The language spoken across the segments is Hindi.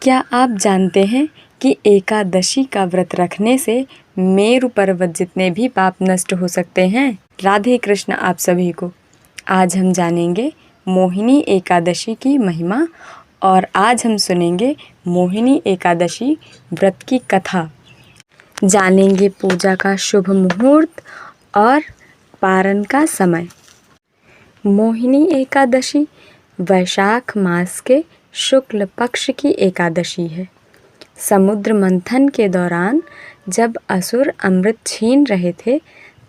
क्या आप जानते हैं कि एकादशी का व्रत रखने से मेरु पर्वत जितने भी पाप नष्ट हो सकते हैं। राधे कृष्ण आप सभी को। आज हम जानेंगे मोहिनी एकादशी की महिमा और आज हम सुनेंगे मोहिनी एकादशी व्रत की कथा। जानेंगे पूजा का शुभ मुहूर्त और पारण का समय। मोहिनी एकादशी वैशाख मास के शुक्ल पक्ष की एकादशी है। समुद्र मंथन के दौरान जब असुर अमृत छीन रहे थे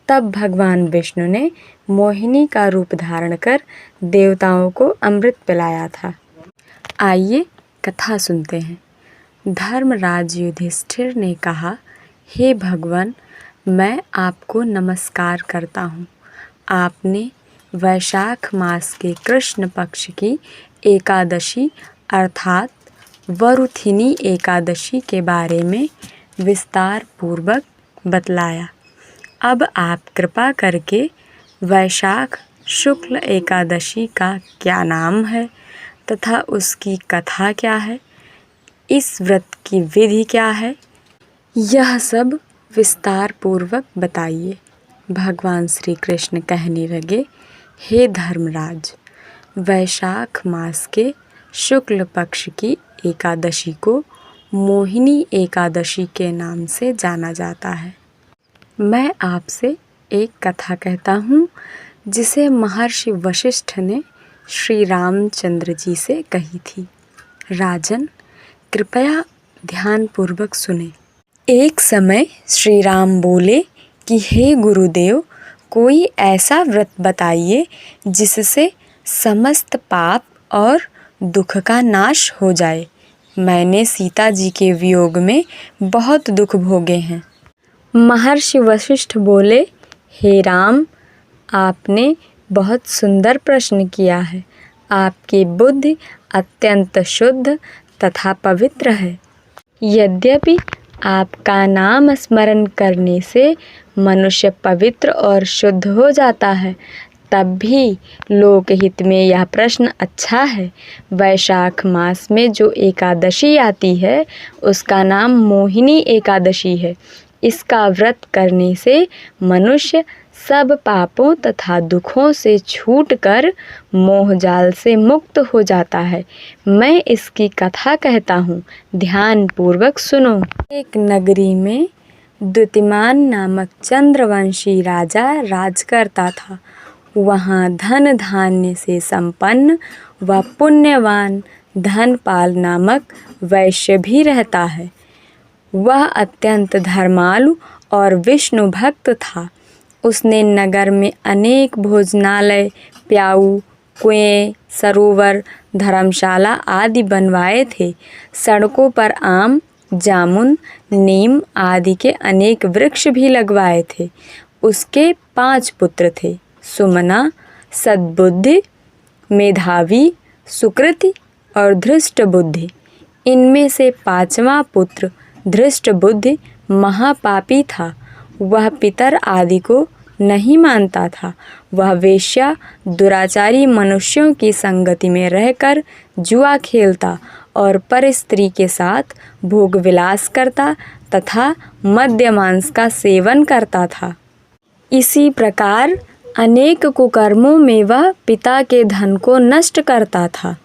तब भगवान विष्णु ने मोहिनी का रूप धारण कर देवताओं को अमृत पिलाया था। आइए कथा सुनते हैं। धर्मराज युधिष्ठिर ने कहा, हे भगवान, मैं आपको नमस्कार करता हूँ। आपने वैशाख मास के कृष्ण पक्ष की एकादशी अर्थात वरुथिनी एकादशी के बारे में विस्तार पूर्वक बतलाया। अब आप कृपा करके वैशाख शुक्ल एकादशी का क्या नाम है तथा उसकी कथा क्या है, इस व्रत की विधि क्या है, यह सब विस्तार पूर्वक बताइए। भगवान श्री कृष्ण कहने लगे, हे धर्मराज, वैशाख मास के शुक्ल पक्ष की एकादशी को मोहिनी एकादशी के नाम से जाना जाता है। मैं आपसे एक कथा कहता हूँ जिसे महर्षि वशिष्ठ ने श्री रामचंद्र जी से कही थी। राजन, कृपया ध्यानपूर्वक सुने। एक समय श्री राम बोले कि हे गुरुदेव, कोई ऐसा व्रत बताइए जिससे समस्त पाप और दुख का नाश हो जाए। मैंने सीता जी के वियोग में बहुत दुख भोगे हैं। महर्षि वशिष्ठ बोले, हे राम, आपने बहुत सुंदर प्रश्न किया है। आपकी बुद्धि अत्यंत शुद्ध तथा पवित्र है। यद्यपि आपका नाम स्मरण करने से मनुष्य पवित्र और शुद्ध हो जाता है, तब भी लोकहित में यह प्रश्न अच्छा है। वैशाख मास में जो एकादशी आती है उसका नाम मोहिनी एकादशी है। इसका व्रत करने से मनुष्य सब पापों तथा दुखों से छूटकर मोहजाल से मुक्त हो जाता है। मैं इसकी कथा कहता हूँ, ध्यान पूर्वक सुनो। एक नगरी में द्युतिमान नामक चंद्रवंशी राजा राज करता था। वहाँ धन धान्य से संपन्न व पुण्यवान धनपाल नामक वैश्य भी रहता है। वह अत्यंत धर्मालु और विष्णु भक्त था। उसने नगर में अनेक भोजनालय, प्याऊ, कुएं, सरोवर, धर्मशाला आदि बनवाए थे। सड़कों पर आम, जामुन, नीम आदि के अनेक वृक्ष भी लगवाए थे। उसके 5 पुत्र थे, सुमना, सद्बुद्धि, मेधावी, सुकृति और धृष्ट बुद्धि। इनमें से 5वां पुत्र धृष्ट बुद्धि महापापी था। वह पितर आदि को नहीं मानता था। वह वेश्या, दुराचारी मनुष्यों की संगति में रहकर जुआ खेलता और परस्त्री के साथ भोग विलास करता तथा मद्य मांस का सेवन करता था। इसी प्रकार अनेक कुकर्मों में वह पिता के धन को नष्ट करता था।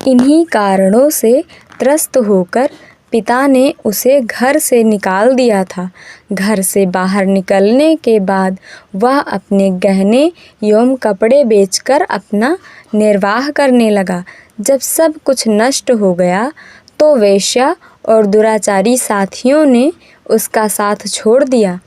इन्हीं कारणों से त्रस्त होकर पिता ने उसे घर से निकाल दिया था। घर से बाहर निकलने के बाद वह अपने गहने एवं कपड़े बेचकर अपना निर्वाह करने लगा। जब सब कुछ नष्ट हो गया तो वेश्या और दुराचारी साथियों ने उसका साथ छोड़ दिया।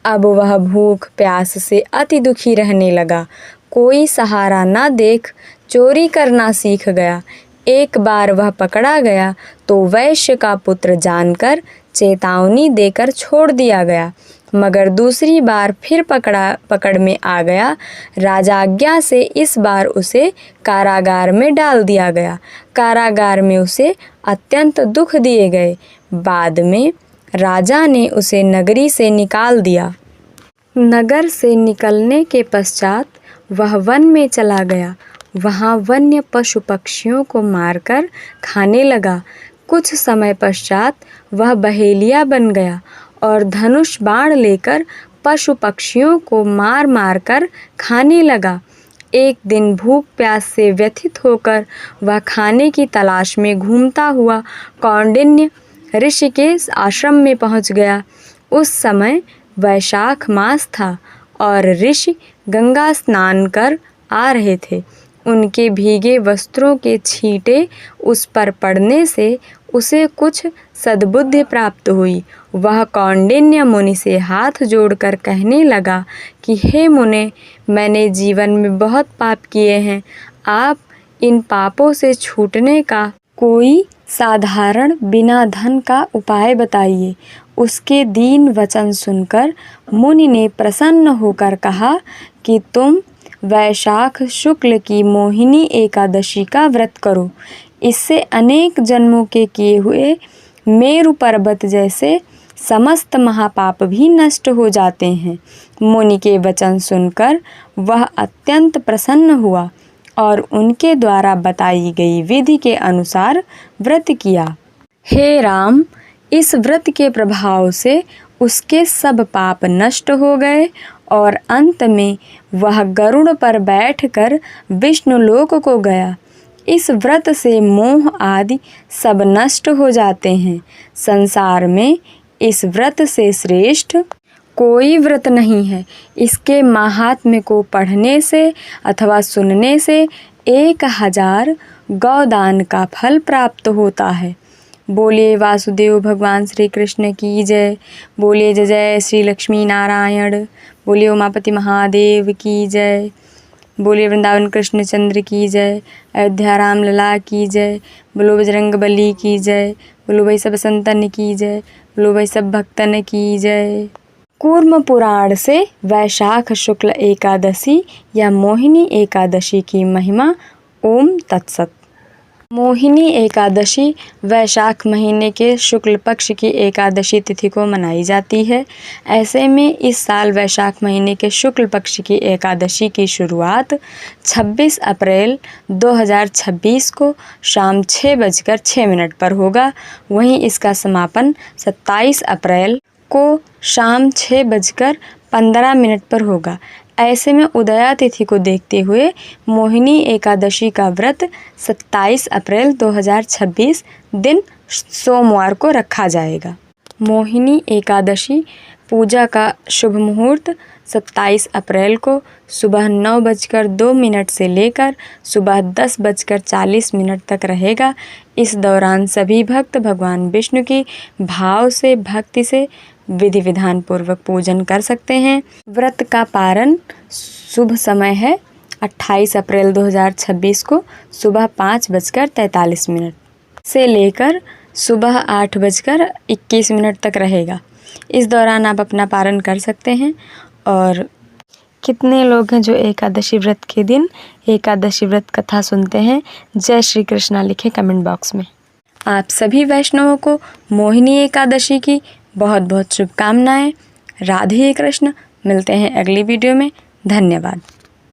अब वह भूख प्यास से अति दुखी रहने लगा। कोई सहारा न देख चोरी करना सीख गया। एक बार वह पकड़ा गया तो वैश्य का पुत्र जानकर चेतावनी देकर छोड़ दिया गया, मगर दूसरी बार फिर पकड़ में आ गया। राजाज्ञा से इस बार उसे कारागार में डाल दिया गया। कारागार में उसे अत्यंत दुख दिए गए। बाद में राजा ने उसे नगरी से निकाल दिया। नगर से निकलने के पश्चात वह वन में चला गया। वहाँ वन्य पशु पक्षियों को मारकर खाने लगा। कुछ समय पश्चात वह बहेलिया बन गया और धनुष बाण लेकर पशु पक्षियों को मार मार कर खाने लगा। एक दिन भूख प्यास से व्यथित होकर वह खाने की तलाश में घूमता हुआ कौंडिन्य ऋषि के आश्रम में पहुंच गया। उस समय वैशाख मास था और ऋषि गंगा स्नान कर आ रहे थे। उनके भीगे वस्त्रों के छींटे उस पर पड़ने से उसे कुछ सद्बुद्धि प्राप्त हुई। वह कौंडिन्य मुनि से हाथ जोड़कर कहने लगा कि हे मुने, मैंने जीवन में बहुत पाप किए हैं। आप इन पापों से छूटने का कोई साधारण बिना धन का उपाय बताइए। उसके दीन वचन सुनकर मुनि ने प्रसन्न होकर कहा कि तुम वैशाख शुक्ल की मोहिनी एकादशी का व्रत करो। इससे अनेक जन्मों के किए हुए मेरु पर्वत जैसे समस्त महापाप भी नष्ट हो जाते हैं। मुनि के वचन सुनकर वह अत्यंत प्रसन्न हुआ और उनके द्वारा बताई गई विधि के अनुसार व्रत किया। हे राम, इस व्रत के प्रभाव से उसके सब पाप नष्ट हो गए और अंत में वह गरुड़ पर बैठकर विष्णुलोक को गया। इस व्रत से मोह आदि सब नष्ट हो जाते हैं। संसार में इस व्रत से श्रेष्ठ कोई व्रत नहीं है। इसके महात्म्य को पढ़ने से अथवा सुनने से 1000 गौदान का फल प्राप्त होता है। बोलिए वासुदेव भगवान श्री कृष्ण की जय। बोलिए जय जय श्री लक्ष्मी नारायण। बोलिए उमापति महादेव की जय। बोलिए वृंदावन कृष्ण चंद्र की जय। अयोध्या राम लला की जय। बोलो बजरंग बली की जय। बोलो भाई सब संतन की जय। बोलो भाई सब भक्तन की जय। कूर्म पुराण से वैशाख शुक्ल एकादशी या मोहिनी एकादशी की महिमा। ओम तत्सत। मोहिनी एकादशी वैशाख महीने के शुक्ल पक्ष की एकादशी तिथि को मनाई जाती है। ऐसे में इस साल वैशाख महीने के शुक्ल पक्ष की एकादशी की शुरुआत 26 अप्रैल 2026 को शाम 6:06 पर होगा। वहीं इसका समापन 27 अप्रैल को शाम 6:15 पर होगा। ऐसे में उदया तिथि को देखते हुए मोहिनी एकादशी का व्रत 27 अप्रैल 2026 दिन सोमवार को रखा जाएगा। मोहिनी एकादशी पूजा का शुभ मुहूर्त 27 अप्रैल को सुबह 9:02 से लेकर सुबह 10:40 तक रहेगा। इस दौरान सभी भक्त भगवान विष्णु की भाव से भक्ति से विधि विधान पूर्वक पूजन कर सकते हैं। व्रत का पारण शुभ समय है 28 अप्रैल 2026 को सुबह 5:43 से लेकर सुबह 8:21 तक रहेगा। इस दौरान आप अपना पारण कर सकते हैं। और कितने लोग हैं जो एकादशी व्रत के दिन एकादशी व्रत कथा सुनते हैं? जय श्री कृष्णा लिखें कमेंट बॉक्स में। आप सभी वैष्णवों को मोहिनी एकादशी की बहुत बहुत शुभकामनाएं। राधे कृष्ण। मिलते हैं अगली वीडियो में। धन्यवाद।